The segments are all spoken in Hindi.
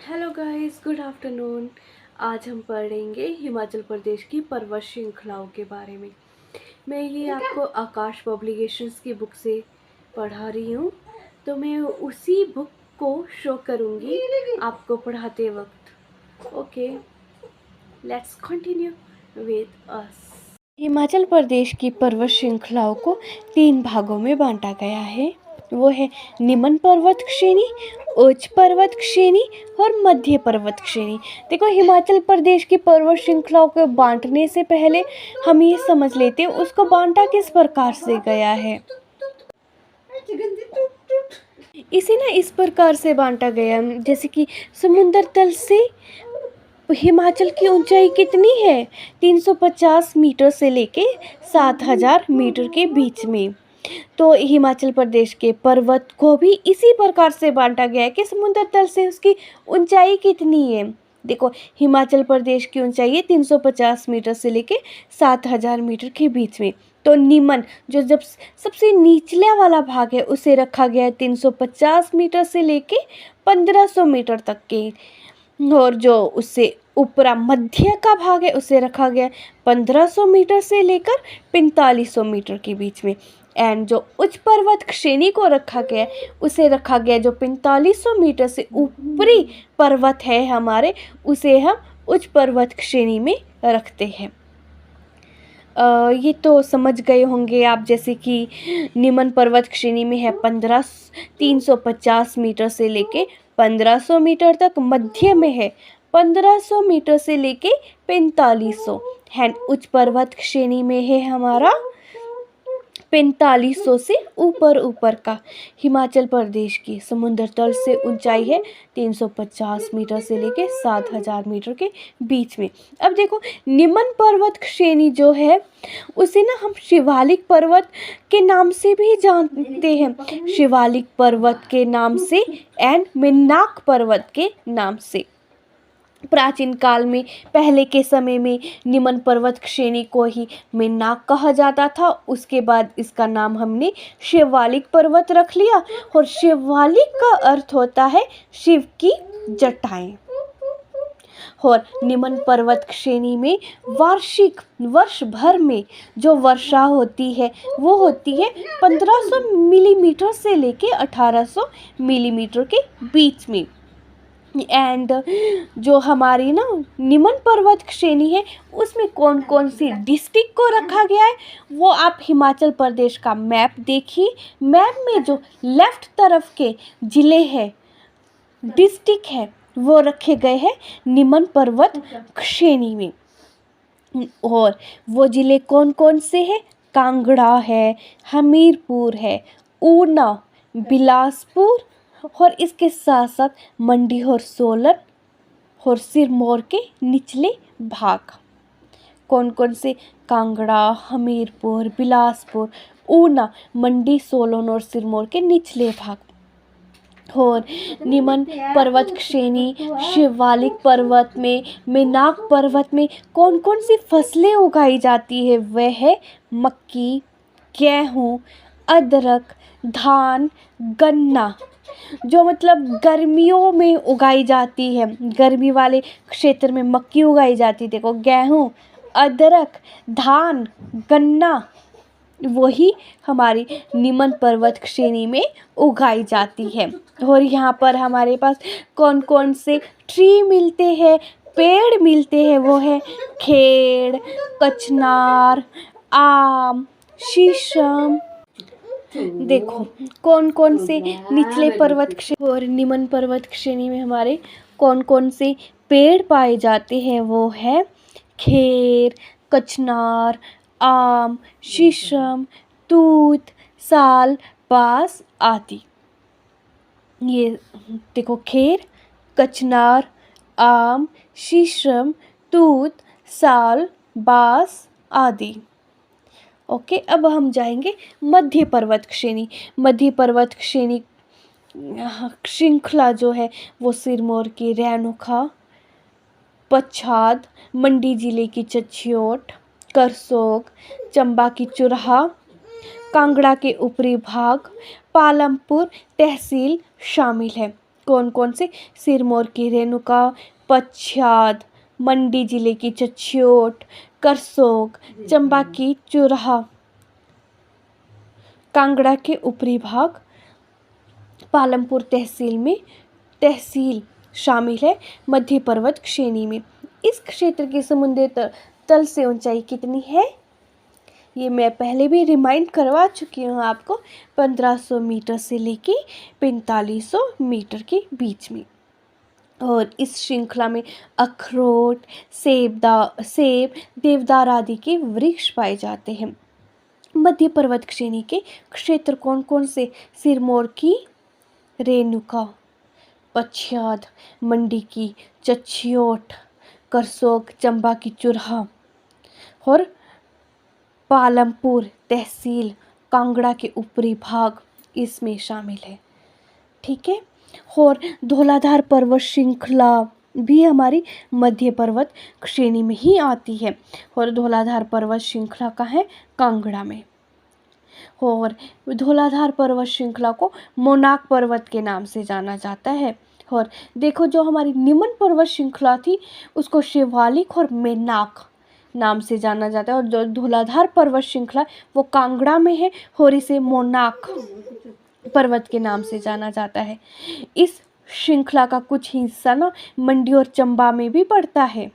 Hello guys, good afternoon. आज हम पढ़ेंगे हिमाचल प्रदेश की पर्वत श्रृंखलाओं के बारे में। मैं ये आपको आकाश पब्लिकेशंस की बुक से पढ़ा रही हूँ, तो मैं उसी बुक को शो करूँगी आपको पढ़ाते वक्त। Okay, let's continue with us. Himachal Pradesh की पर्वत श्रृंखलाओं को 3 भागों में बांटा गया है। वो है निम्न पर्वत श्रेणी, उच्च पर्वत श्रेणी और मध्य पर्वत श्रेणी। देखो, हिमाचल प्रदेश की पर्वत श्रृंखलाओं को बांटने से पहले हम ये समझ लेते हैं उसको बांटा किस प्रकार से गया है। इसे ना इस प्रकार से बांटा गया, जैसे कि समुद्र तल से हिमाचल की ऊंचाई कितनी है? 350 मीटर से लेके 7000 मीटर के बीच में। तो हिमाचल प्रदेश के पर्वत को भी इसी प्रकार से बांटा गया है कि समुद्र तल से उसकी ऊंचाई कितनी है। देखो, हिमाचल प्रदेश की ऊंचाई है 350 मीटर से लेके 7000 मीटर के बीच में। तो निम्न जो जब सबसे निचला वाला भाग है उसे रखा गया है 350 मीटर से लेके 1500 मीटर तक के, और जो उससे ऊपरा मध्य का भाग है उसे रखा गया 1500 मीटर से लेकर 4500 मीटर के बीच में। एंड जो उच्च पर्वत श्रेणी को रखा गया उसे रखा गया जो 4500 मीटर से ऊपरी पर्वत है हमारे, उसे हम उच्च पर्वत श्रेणी में रखते हैं। ये तो समझ गए होंगे आप, जैसे कि निम्न पर्वत श्रेणी में है 350 मीटर से लेके 1500 मीटर तक, मध्य में है 1500 मीटर से लेके 4500 है, उच्च पर्वत श्रेणी में है हमारा 4500 से ऊपर का। हिमाचल प्रदेश की समुद्र तल से ऊंचाई है 350 मीटर से लेके 7000 मीटर के बीच में। अब देखो, निम्न पर्वत श्रेणी जो है उसे ना हम शिवालिक पर्वत के नाम से भी जानते हैं, शिवालिक पर्वत के नाम से एंड मेन्नाक पर्वत के नाम से। प्राचीन काल में, पहले के समय में निम्न पर्वत श्रेणी को ही मेन्नाक कहा जाता था। उसके बाद इसका नाम हमने शिवालिक पर्वत रख लिया, और शिवालिक का अर्थ होता है शिव की जटाएं। और निम्न पर्वत श्रेणी में वार्षिक वर्ष भर में जो वर्षा होती है वो होती है 1500 मिलीमीटर से लेके 1800 मिलीमीटर के बीच में। एंड जो हमारी ना निम्न पर्वत श्रेणी है उसमें कौन कौन सी डिस्ट्रिक्ट को रखा गया है वो आप हिमाचल प्रदेश का मैप देखिए। मैप में जो लेफ्ट तरफ के जिले हैं, डिस्ट्रिक्ट है, वो रखे गए हैं निम्न पर्वत श्रेणी में। और वो जिले कौन कौन से हैं? कांगड़ा है, हमीरपुर है, ऊना, बिलासपुर, और इसके साथ साथ मंडी और सोलन और सिरमौर के निचले भाग। कौन कौन से? कांगड़ा, हमीरपुर, बिलासपुर, ऊना, मंडी, सोलन और सिरमौर के निचले भाग। और निम्न पर्वत श्रेणी शिवालिक पर्वत में, मेन्नाक पर्वत में कौन कौन सी फसलें उगाई जाती है? वह है मक्की, गेहूँ, अदरक, धान, गन्ना, जो मतलब गर्मियों में उगाई जाती है। गर्मी वाले क्षेत्र में मक्की उगाई जाती है। देखो, गेहूँ, अदरक, धान, गन्ना, वही हमारी निम्न पर्वत श्रेणी में उगाई जाती है। और यहाँ पर हमारे पास कौन कौन से ट्री मिलते हैं, पेड़ मिलते हैं? वो है खेड़, कचनार, आम, शीशम। देखो, कौन कौन से निचले पर्वत श्रेणी और निम्न पर्वत श्रेणी में हमारे कौन कौन से पेड़ पाए जाते हैं? वो है खेर, कचनार, आम, शीशम, तूत, साल, बांस आदि। ये देखो, खेर, कचनार, आम, शीशम, तूत, साल, बांस आदि। ओके, अब हम जाएंगे मध्य पर्वत श्रेणी। मध्य पर्वत श्रेणी श्रृंखला जो है वो सिरमौर की रेणुका, पच्छाद, मंडी जिले की चच्योट, करसोग, चंबा की चुराह, कांगड़ा के ऊपरी भाग, पालमपुर तहसील शामिल है। कौन कौन से? सिरमौर की रेणुका, पच्छाद, मंडी जिले की चच्योट, करसोग, चंबा की चुरहा, कांगड़ा के ऊपरी भाग, पालमपुर तहसील शामिल है मध्य पर्वत श्रेणी में। इस क्षेत्र की समुद्री तल से ऊंचाई कितनी है? ये मैं पहले भी रिमाइंड करवा चुकी हूँ आपको, 1500 मीटर से लेके 4500 मीटर के बीच में। और इस श्रृंखला में अखरोट, सेब, देवदार आदि के वृक्ष पाए जाते हैं। मध्य पर्वत श्रेणी के क्षेत्र कौन कौन से? सिरमौर की रेणुका, पच्छाद, मंडी की चच्योट, करसोग, चंबा की चुरहा और पालमपुर तहसील कांगड़ा के ऊपरी भाग इसमें शामिल है। ठीक है। और धौलाधार पर्वत श्रृंखला भी हमारी मध्य पर्वत श्रेणी में ही आती है। और धौलाधार पर्वत श्रृंखला कहाँ है? कांगड़ा में। और धौलाधार पर्वत श्रृंखला को मोनाक पर्वत के नाम से जाना जाता है। और देखो, जो हमारी निम्न पर्वत श्रृंखला थी उसको शिवालिक और मेनाक नाम से जाना जाता है। और जो धौलाधार पर्वत श्रृंखला वो कांगड़ा में है और इसे मोनाक पर्वत के नाम से जाना जाता है। इस श्रृंखला का कुछ हिस्सा ना मंडी और चंबा में भी पड़ता है,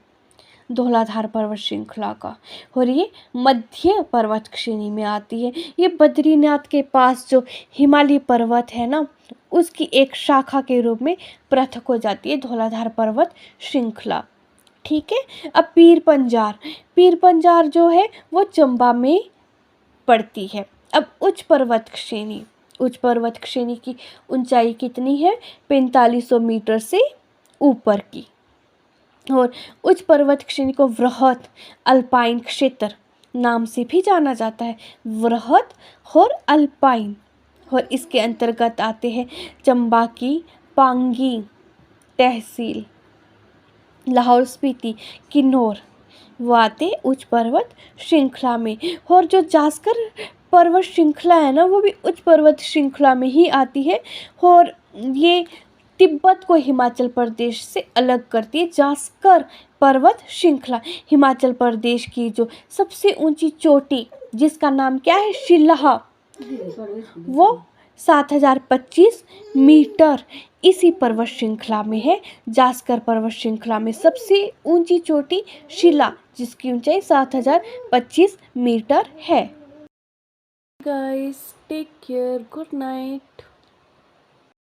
धौलाधार पर्वत श्रृंखला का। और ये मध्य पर्वत श्रेणी में आती है। ये बद्रीनाथ के पास जो हिमालय पर्वत है ना, उसकी एक शाखा के रूप में पृथक हो जाती है धौलाधार पर्वत श्रृंखला। ठीक है। अब पीर पंजार जो है वो चंबा में पड़ती है। अब उच्च पर्वत श्रेणी की ऊंचाई कितनी है? 4500 मीटर से ऊपर की। और उच्च पर्वत श्रेणी को वृहत अल्पाइन क्षेत्र नाम से भी जाना जाता है, वृहत और अल्पाइन। और इसके अंतर्गत आते हैं चंबा की पांगी तहसील, लाहौल स्पीति, किन्नौर, वो आते उच्च पर्वत श्रृंखला में। और जो जास्कर पर्वत श्रृंखला है ना, वो भी उच्च पर्वत श्रृंखला में ही आती है। और ये तिब्बत को हिमाचल प्रदेश से अलग करती है। जास्कर पर्वत श्रृंखला हिमाचल प्रदेश की जो सबसे ऊंची चोटी, जिसका नाम क्या है? शिलाहा, वो 7025 मीटर इसी पर्वत श्रृंखला में है। जास्कर पर्वत श्रृंखला में सबसे ऊंची चोटी शिला, जिसकी ऊंचाई 7025 मीटर है। Guys, take care, good night.